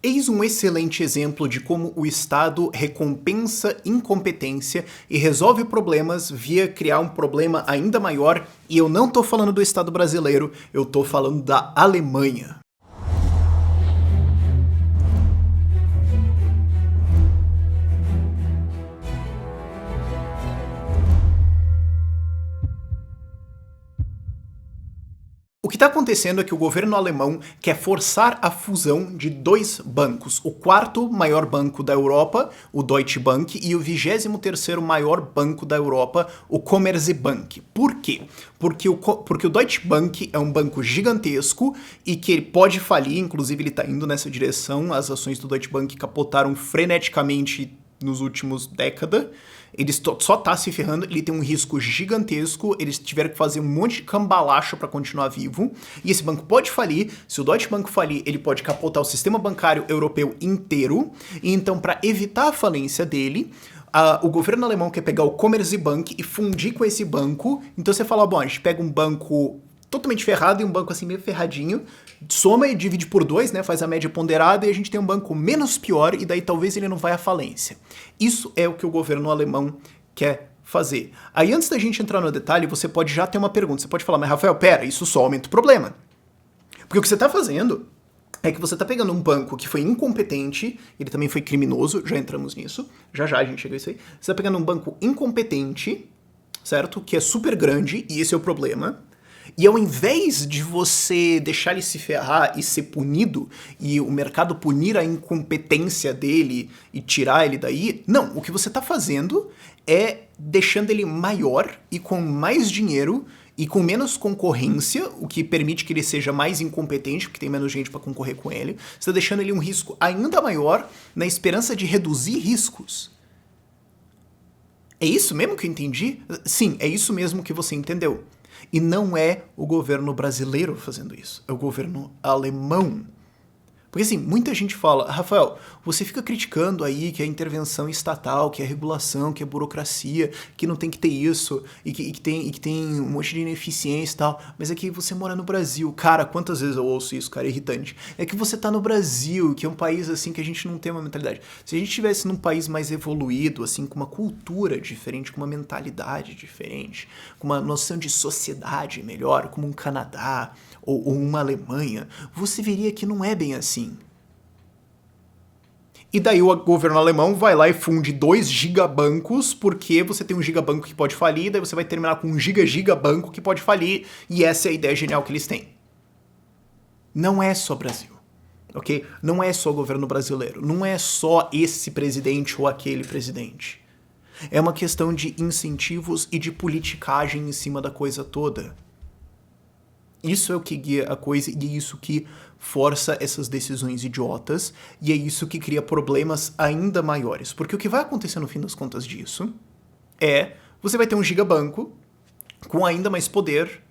Eis um excelente exemplo de como o Estado recompensa incompetência e resolve problemas via criar um problema ainda maior, e eu não tô falando do Estado brasileiro, eu tô falando da Alemanha. O que está acontecendo é que o governo alemão quer forçar a fusão de dois bancos, o quarto maior banco da Europa, o Deutsche Bank, e o 23º maior banco da Europa, o Commerzbank. Por quê? Porque o Deutsche Bank é um banco gigantesco e que ele pode falir, inclusive ele está indo nessa direção, as ações do Deutsche Bank capotaram freneticamente nos últimos décadas. Ele só tá se ferrando, ele tem um risco gigantesco, eles tiveram que fazer um monte de cambalacho para continuar vivo, e esse banco pode falir. Se o Deutsche Bank falir, ele pode capotar o sistema bancário europeu inteiro, e então para evitar a falência dele, o governo alemão quer pegar o Commerzbank e fundir com esse banco. Então você fala, bom, a gente pega um banco totalmente ferrado e um banco assim meio ferradinho, soma e divide por 2, né, faz a média ponderada, e a gente tem um banco menos pior, e daí talvez ele não vai à falência. Isso é o que o governo alemão quer fazer. Aí antes da gente entrar no detalhe, você pode já ter uma pergunta, você pode falar, mas Rafael, pera, isso só aumenta o problema. Porque o que você está fazendo é que você está pegando um banco que foi incompetente, ele também foi criminoso, já entramos nisso, já a gente chega a isso aí. Você está pegando um banco incompetente, certo? Que é super grande, e esse é o problema. E ao invés de você deixar ele se ferrar e ser punido, e o mercado punir a incompetência dele e tirar ele daí, não, o que você está fazendo é deixando ele maior e com mais dinheiro e com menos concorrência, o que permite que ele seja mais incompetente, porque tem menos gente para concorrer com ele. Você está deixando ele um risco ainda maior na esperança de reduzir riscos. É isso mesmo que eu entendi? Sim, é isso mesmo que você entendeu. E não é o governo brasileiro fazendo isso, é o governo alemão. Porque assim, muita gente fala, Rafael, você fica criticando aí que é intervenção estatal, que é regulação, que é burocracia, que não tem que ter isso, e que tem um monte de ineficiência e tal, mas é que você mora no Brasil. Cara, quantas vezes eu ouço isso, cara, é irritante. É que você tá no Brasil, que é um país assim que a gente não tem uma mentalidade. Se a gente estivesse num país mais evoluído, assim, com uma cultura diferente, com uma mentalidade diferente, com uma noção de sociedade melhor, como um Canadá ou uma Alemanha, você veria que não é bem assim. E daí o governo alemão vai lá e funde 2 gigabancos, porque você tem um gigabanco que pode falir, daí você vai terminar com um gigabanco que pode falir, e essa é a ideia genial que eles têm. Não é só Brasil, ok? Não é só o governo brasileiro, não é só esse presidente ou aquele presidente. É uma questão de incentivos e de politicagem em cima da coisa toda. Isso é o que guia a coisa e é isso que força essas decisões idiotas e é isso que cria problemas ainda maiores. Porque o que vai acontecer no fim das contas disso é você vai ter um gigabanco com ainda mais poder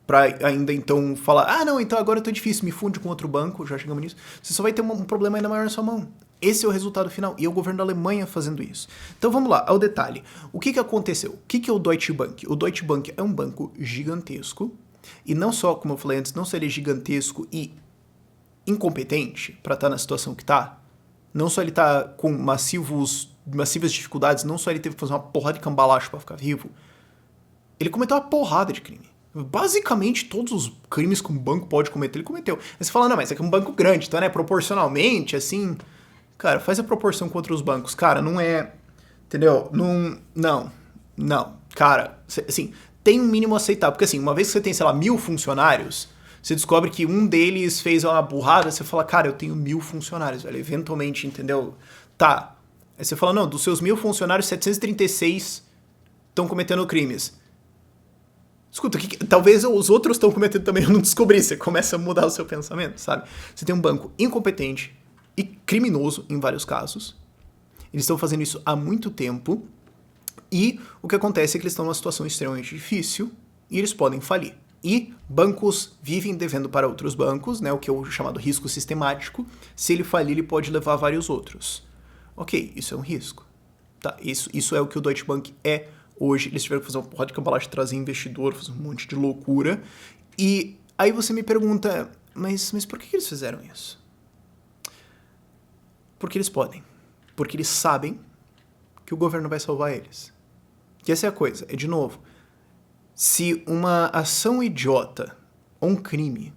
para ainda então falar, não, então agora tá difícil, me funde com outro banco, já chegamos nisso. Você só vai ter um problema ainda maior na sua mão. Esse é o resultado final, e é o governo da Alemanha fazendo isso. Então vamos lá, ao detalhe. O que aconteceu? O que é o Deutsche Bank? O Deutsche Bank é um banco gigantesco, e não só, como eu falei antes, não só ele é gigantesco e incompetente para estar na situação que tá, não só ele tá com massivas dificuldades, não só ele teve que fazer uma porrada de cambalacho para ficar vivo, ele cometeu uma porrada de crime. Basicamente, todos os crimes que um banco pode cometer, ele cometeu. Aí você fala, não, mas é que é um banco grande, então, né, proporcionalmente, assim... Cara, faz a proporção com outros bancos. Cara, não é... Entendeu? Não. Cara, assim... Tem um mínimo aceitável, porque assim, uma vez que você tem, sei lá, 1000 funcionários, você descobre que um deles fez uma burrada, você fala, cara, eu tenho 1000 funcionários, velho, eventualmente, entendeu? Tá. Aí você fala, não, dos seus 1000 funcionários, 736 estão cometendo crimes. Escuta, talvez os outros estão cometendo também, eu não descobri, você começa a mudar o seu pensamento, sabe? Você tem um banco incompetente e criminoso em vários casos, eles estão fazendo isso há muito tempo, e o que acontece é que eles estão numa situação extremamente difícil e eles podem falir. E bancos vivem devendo para outros bancos, né, o que é o chamado risco sistemático. Se ele falir, ele pode levar a vários outros. Ok, isso é um risco. Tá, isso é o que o Deutsche Bank é hoje. Eles tiveram que fazer uma porrada de cambalagem, trazer investidor, fazer um monte de loucura. E aí você me pergunta, mas por que eles fizeram isso? Porque eles podem. Porque eles sabem que o governo vai salvar eles. Que essa é a coisa. É, de novo, se uma ação idiota ou um crime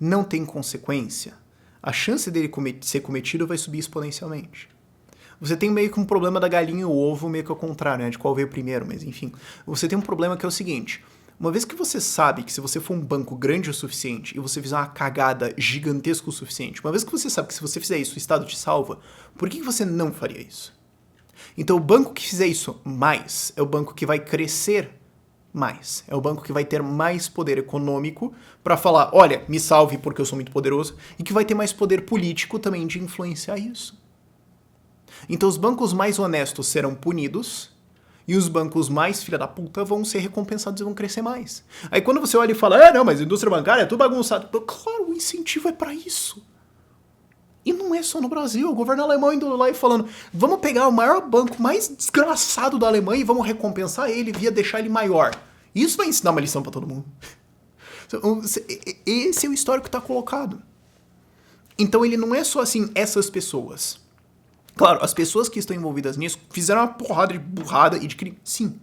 não tem consequência, a chance dele ser cometido vai subir exponencialmente. Você tem meio que um problema da galinha e o ovo, meio que ao contrário, né? De qual veio primeiro, mas enfim. Você tem um problema que é o seguinte: uma vez que você sabe que se você for um banco grande o suficiente e você fizer uma cagada gigantesca o suficiente, uma vez que você sabe que se você fizer isso o Estado te salva, por que você não faria isso? Então o banco que fizer isso mais é o banco que vai crescer mais. É o banco que vai ter mais poder econômico para falar, olha, me salve porque eu sou muito poderoso, e que vai ter mais poder político também de influenciar isso. Então os bancos mais honestos serão punidos e os bancos mais filha da puta vão ser recompensados e vão crescer mais. Aí quando você olha e fala, não, mas a indústria bancária é tudo bagunçado. Claro, o incentivo é para isso. E não é só no Brasil, o governo alemão indo lá e falando, vamos pegar o maior banco mais desgraçado da Alemanha e vamos recompensar ele via deixar ele maior. Isso vai ensinar uma lição para todo mundo. Esse é o histórico que está colocado. Então ele não é só assim, essas pessoas. Claro, as pessoas que estão envolvidas nisso fizeram uma porrada de burrada e de crime. Sim.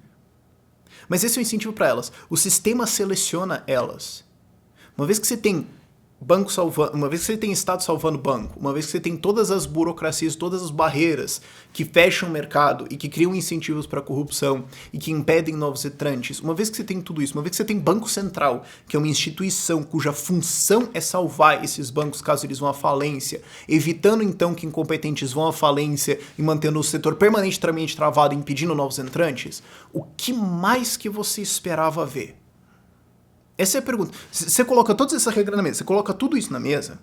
Mas esse é o incentivo para elas. O sistema seleciona elas. Uma vez que você tem banco salvando, uma vez que você tem Estado salvando banco, uma vez que você tem todas as burocracias, todas as barreiras que fecham o mercado e que criam incentivos para corrupção e que impedem novos entrantes, uma vez que você tem tudo isso, uma vez que você tem Banco Central, que é uma instituição cuja função é salvar esses bancos caso eles vão à falência, evitando então que incompetentes vão à falência e mantendo o setor permanentemente travado, impedindo novos entrantes, o que mais que você esperava ver? Essa é a pergunta. Você coloca todas essas regras na mesa, você coloca tudo isso na mesa,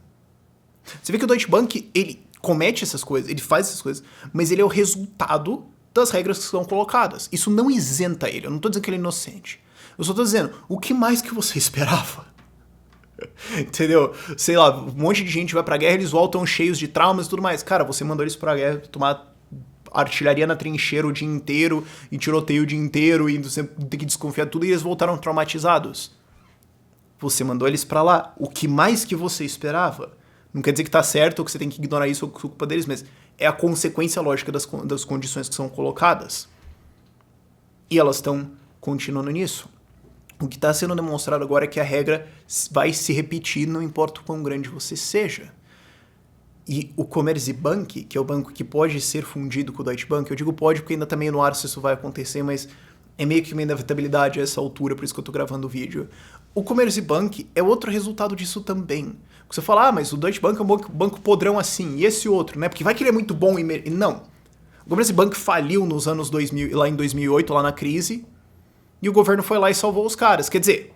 você vê que o Deutsche Bank, ele comete essas coisas, ele faz essas coisas, mas ele é o resultado das regras que são colocadas. Isso não isenta ele, eu não tô dizendo que ele é inocente. Eu só tô dizendo, o que mais que você esperava? Entendeu? Sei lá, um monte de gente vai pra guerra, eles voltam cheios de traumas e tudo mais. Cara, você mandou eles pra guerra tomar artilharia na trincheira o dia inteiro, e tiroteio o dia inteiro, e você tem que desconfiar de tudo, e eles voltaram traumatizados. Você mandou eles pra lá. O que mais que você esperava? Não quer dizer que tá certo ou que você tem que ignorar isso ou que é culpa deles, mas é a consequência lógica das condições que são colocadas. E elas estão continuando nisso. O que está sendo demonstrado agora é que a regra vai se repetir, não importa o quão grande você seja. E o Commerzbank, que é o banco que pode ser fundido com o Deutsche Bank, eu digo pode porque ainda tá meio no ar se isso vai acontecer, mas é meio que uma inevitabilidade a essa altura, por isso que eu tô gravando o vídeo. O Commerzbank é outro resultado disso também. Você fala, mas o Deutsche Bank é um banco podrão assim, e esse outro, né? Porque vai que ele é muito bom e não. O Commerzbank faliu nos anos 2000, lá em 2008, lá na crise, e o governo foi lá e salvou os caras. Quer dizer,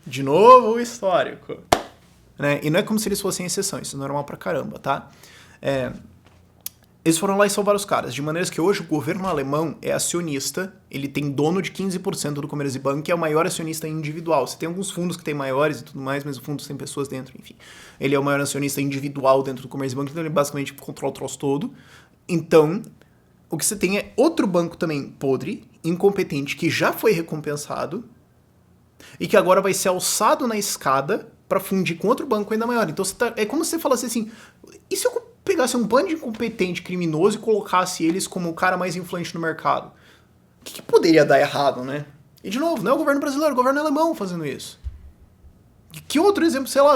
de novo o histórico. Né? E não é como se eles fossem exceção, isso é normal pra caramba, tá? Eles foram lá e salvaram os caras, de maneiras que hoje o governo alemão é acionista, ele tem dono de 15% do Commerzbank, é o maior acionista individual. Você tem alguns fundos que tem maiores e tudo mais, mas o fundo tem pessoas dentro, enfim. Ele é o maior acionista individual dentro do Commerzbank, então ele basicamente controla o troço todo. Então, o que você tem é outro banco também podre, incompetente, que já foi recompensado e que agora vai ser alçado na escada para fundir com outro banco ainda maior. Então é como se você falasse assim, e se eu pegasse um bando de incompetente criminoso e colocasse eles como o cara mais influente no mercado? O que poderia dar errado, né? E de novo, não é o governo brasileiro, é o governo alemão fazendo isso. Que outro exemplo, sei lá,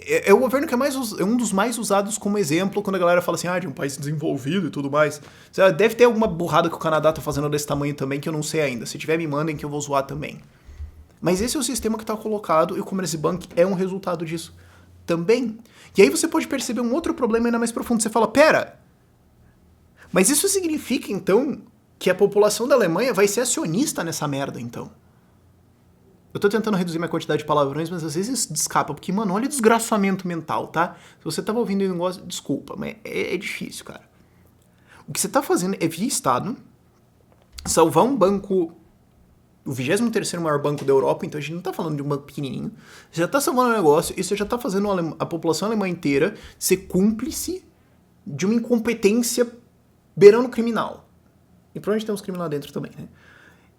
é o governo que é um dos mais usados como exemplo quando a galera fala assim, de um país desenvolvido e tudo mais. Sei lá, deve ter alguma burrada que o Canadá tá fazendo desse tamanho também que eu não sei ainda. Se tiver, me mandem que eu vou zoar também. Mas esse é o sistema que tá colocado e o Commerzbank é um resultado disso também. E aí você pode perceber um outro problema ainda mais profundo. Você fala, pera, mas isso significa então que a população da Alemanha vai ser acionista nessa merda então? Eu tô tentando reduzir minha quantidade de palavrões, mas às vezes escapa, porque, mano, olha o desgraçamento mental, tá? Se você tava ouvindo o negócio, desculpa, mas é difícil, cara. O que você tá fazendo é, via Estado, salvar um banco, o 23º maior banco da Europa, então a gente não tá falando de um banco pequenininho, você já tá salvando um negócio e você já tá fazendo a população alemã inteira ser cúmplice de uma incompetência beirando criminal. E provavelmente tem uns criminais lá dentro também, né?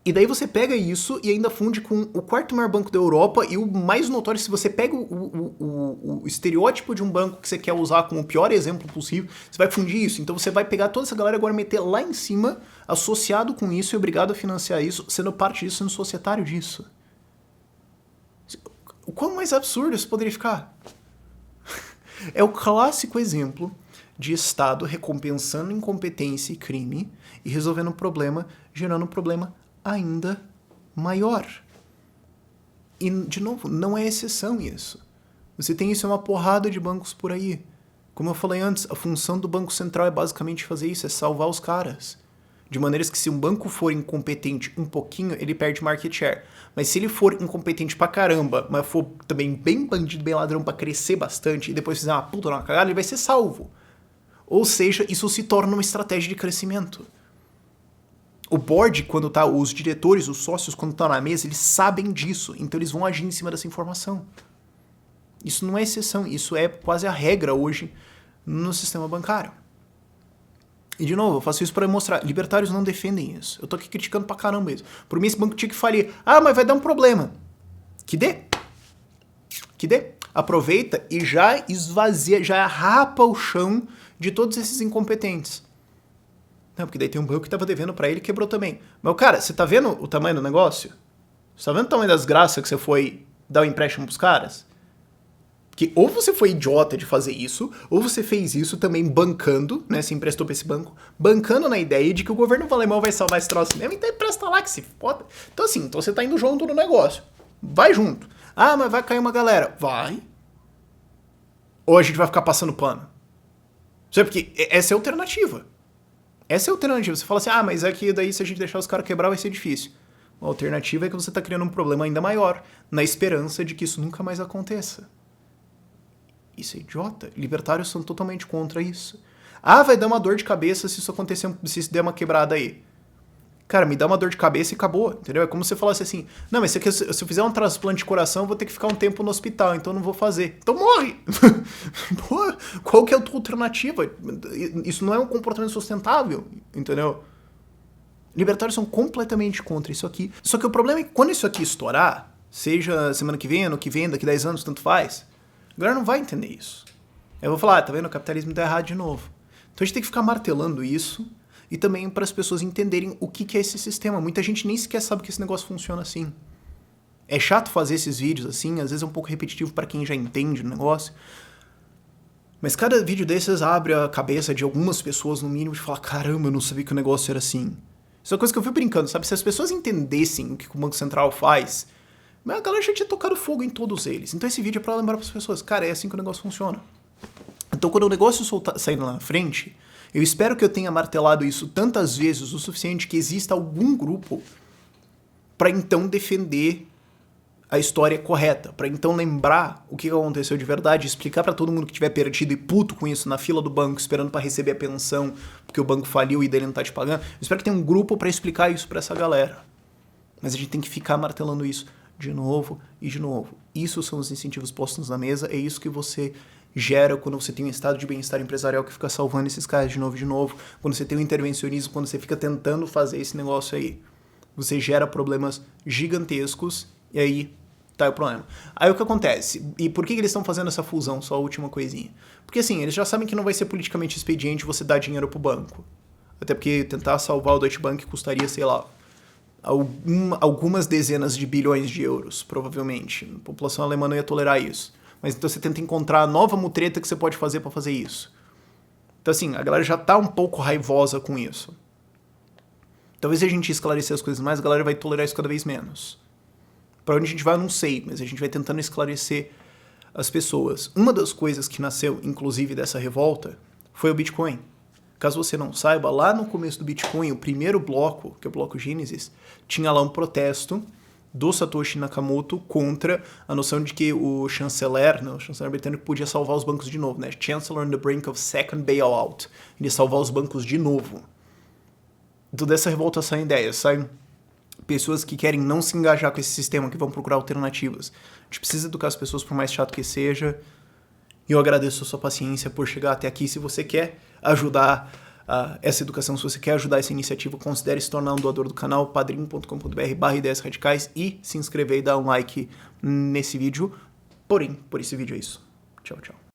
E daí você pega isso e ainda funde com o quarto maior banco da Europa e o mais notório, se você pega o estereótipo de um banco que você quer usar como o pior exemplo possível, você vai fundir isso. Então você vai pegar toda essa galera e agora meter lá em cima, associado com isso e obrigado a financiar isso, sendo parte disso, sendo societário disso. O quão mais absurdo isso poderia ficar? É o clássico exemplo de Estado recompensando incompetência e crime e resolvendo um problema, gerando um problema ainda maior. E, de novo, não é exceção isso. Você tem isso em uma porrada de bancos por aí. Como eu falei antes, a função do Banco Central é basicamente fazer isso, é salvar os caras. De maneiras que se um banco for incompetente um pouquinho, ele perde market share. Mas se ele for incompetente pra caramba, mas for também bem bandido, bem ladrão pra crescer bastante, e depois fizer uma puta numa cagada, ele vai ser salvo. Ou seja, isso se torna uma estratégia de crescimento. O board, quando tá, os diretores, os sócios, quando estão na mesa, eles sabem disso, então eles vão agir em cima dessa informação. Isso não é exceção, isso é quase a regra hoje no sistema bancário. E de novo, eu faço isso para mostrar, libertários não defendem isso. Eu tô aqui criticando pra caramba isso. Por mim esse banco tinha que falir. Ah, mas vai dar um problema. Que dê. Que dê. Aproveita e já esvazia, já rapa o chão de todos esses incompetentes. Não, porque daí tem um banco que tava devendo pra ele e quebrou também. Mas, cara, você tá vendo o tamanho do negócio? Você tá vendo o tamanho das graças que você foi dar o empréstimo pros caras? Porque ou você foi idiota de fazer isso, ou você fez isso também bancando, né? Se emprestou pra esse banco, bancando na ideia de que o governo alemão vai salvar esse troço mesmo, então empresta lá que se foda. Então assim, então você tá indo junto no negócio. Vai junto. Ah, mas vai cair uma galera. Vai. Ou a gente vai ficar passando pano. Sabe, porque essa é a alternativa. Essa é a alternativa. Você fala assim, ah, mas é que daí se a gente deixar os caras quebrar vai ser difícil. A alternativa é que você tá criando um problema ainda maior, na esperança de que isso nunca mais aconteça. Isso é idiota. Libertários são totalmente contra isso. Ah, vai dar uma dor de cabeça se isso acontecer, se der uma quebrada aí. Cara, me dá uma dor de cabeça e acabou, entendeu? É como se você falasse assim, não, mas se eu fizer um transplante de coração, eu vou ter que ficar um tempo no hospital, então eu não vou fazer. Então morre! Pô, qual que é a tua alternativa? Isso não é um comportamento sustentável, entendeu? Libertários são completamente contra isso aqui. Só que o problema é que quando isso aqui estourar, seja semana que vem, ano que vem, daqui 10 anos, tanto faz, a galera não vai entender isso. Eu vou falar, tá vendo? O capitalismo tá errado de novo. Então a gente tem que ficar martelando isso e também para as pessoas entenderem o que é esse sistema. Muita gente nem sequer sabe que esse negócio funciona assim. É chato fazer esses vídeos assim, às vezes é um pouco repetitivo para quem já entende o negócio. Mas cada vídeo desses abre a cabeça de algumas pessoas, no mínimo, de falar, caramba, eu não sabia que o negócio era assim. Isso é uma coisa que eu fui brincando, sabe? Se as pessoas entendessem o que o Banco Central faz, a galera já tinha tocado fogo em todos eles. Então esse vídeo é pra lembrar pras pessoas, cara, é assim que o negócio funciona. Então quando o negócio sair lá na frente, eu espero que eu tenha martelado isso tantas vezes o suficiente que exista algum grupo pra então defender a história correta, pra então lembrar o que aconteceu de verdade, explicar pra todo mundo que tiver perdido e puto com isso na fila do banco, esperando pra receber a pensão, porque o banco faliu e dele não tá te pagando. Eu espero que tenha um grupo pra explicar isso pra essa galera. Mas a gente tem que ficar martelando isso de novo e de novo. Isso são os incentivos postos na mesa, é isso que você gera quando você tem um estado de bem-estar empresarial que fica salvando esses caras de novo, quando você tem um intervencionismo, quando você fica tentando fazer esse negócio aí. Você gera problemas gigantescos e aí tá o problema. Aí o que acontece? E por que eles estão fazendo essa fusão? Só a última coisinha. Porque assim, eles já sabem que não vai ser politicamente expediente você dar dinheiro pro banco. Até porque tentar salvar o Deutsche Bank custaria, sei lá, algumas dezenas de bilhões de euros, provavelmente. A população alemã não ia tolerar isso. Mas então você tenta encontrar a nova mutreta que você pode fazer para fazer isso. Então assim, a galera já tá um pouco raivosa com isso. Talvez se a gente esclarecer as coisas mais, a galera vai tolerar isso cada vez menos. Pra onde a gente vai eu não sei, mas a gente vai tentando esclarecer as pessoas. Uma das coisas que nasceu, inclusive, dessa revolta, foi o Bitcoin. Caso você não saiba, lá no começo do Bitcoin, o primeiro bloco, que é o bloco Gênesis, tinha lá um protesto do Satoshi Nakamoto contra a noção de que o chanceler britânico podia salvar os bancos de novo, né? Chancellor on the brink of second bailout. Ele ia salvar os bancos de novo. Então dessa revolta saem ideias, saem pessoas que querem não se engajar com esse sistema, que vão procurar alternativas. A gente precisa educar as pessoas, por mais chato que seja. E eu agradeço a sua paciência por chegar até aqui. Se você quer ajudar essa educação. Se você quer ajudar essa iniciativa, considere se tornar um doador do canal, padrim.com.br/ideias radicais, e se inscrever e dar um like nesse vídeo. Por esse vídeo é isso. Tchau, tchau.